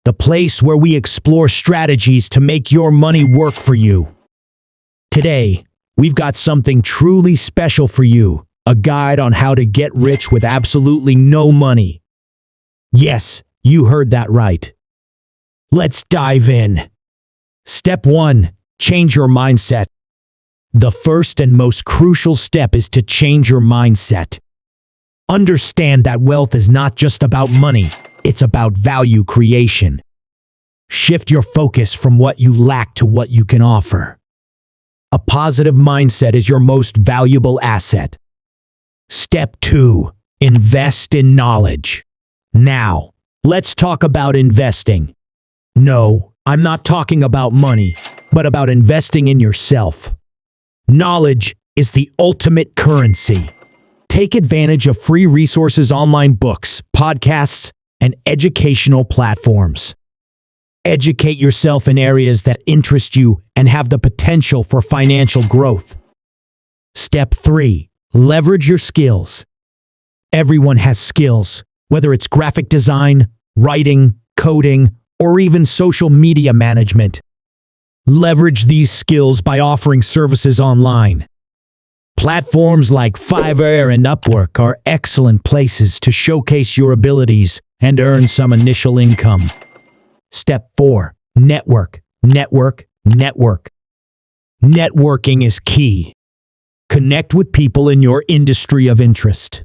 the place where we explore strategies to make your money work for you. Today, we've got something truly special for you, a guide on how to get rich with absolutely no money. Yes, you heard that right. Let's dive in. Step 1. Change your mindset. The first and most crucial step is to change your mindset. Understand that wealth is not just about money, it's about value creation. Shift your focus from what you lack to what you can offer. A positive mindset is your most valuable asset. Step 2. Invest in knowledge. Now, let's talk about investing. No, I'm not talking about money, but about investing in yourself. Knowledge is the ultimate currency. Take advantage of free resources, online books, podcasts, and educational platforms. Educate yourself in areas that interest you and have the potential for financial growth. Step 3. Leverage your skills. Everyone has skills, whether it's graphic design, writing, coding, or even social media management. Leverage these skills by offering services online. Platforms like Fiverr and Upwork are excellent places to showcase your abilities and earn some initial income. Step 4. Network. Networking is key. Connect with people in your industry of interest.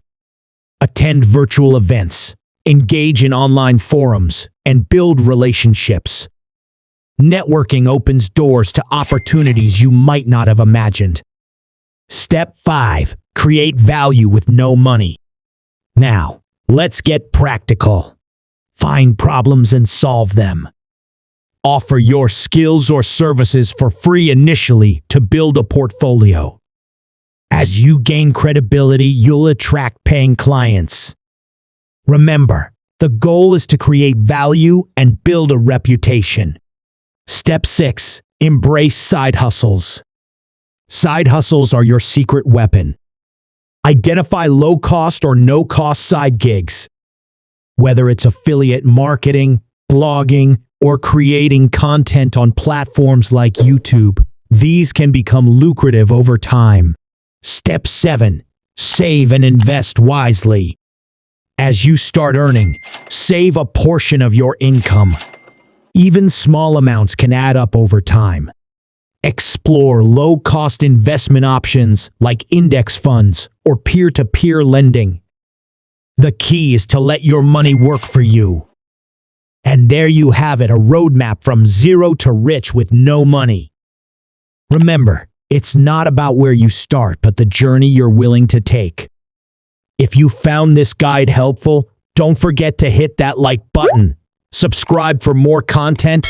Attend virtual events, engage in online forums, and build relationships. Networking opens doors to opportunities you might not have imagined. Step 5. Create value with no money. Now, let's get practical. Find problems and solve them. Offer your skills or services for free initially to build a portfolio. As you gain credibility, you'll attract paying clients. Remember, the goal is to create value and build a reputation. Step 6. Embrace side hustles. Side hustles are your secret weapon. Identify low-cost or no-cost side gigs. Whether it's affiliate marketing, blogging, or creating content on platforms like YouTube, these can become lucrative over time. Step 7. Save and invest wisely. As you start earning, save a portion of your income. Even small amounts can add up over time. Explore low-cost investment options like index funds or peer-to-peer lending. The key is to let your money work for you. And there you have it, a roadmap from zero to rich with no money. Remember, it's not about where you start, but the journey you're willing to take. If you found this guide helpful, don't forget to hit that like button, subscribe for more content,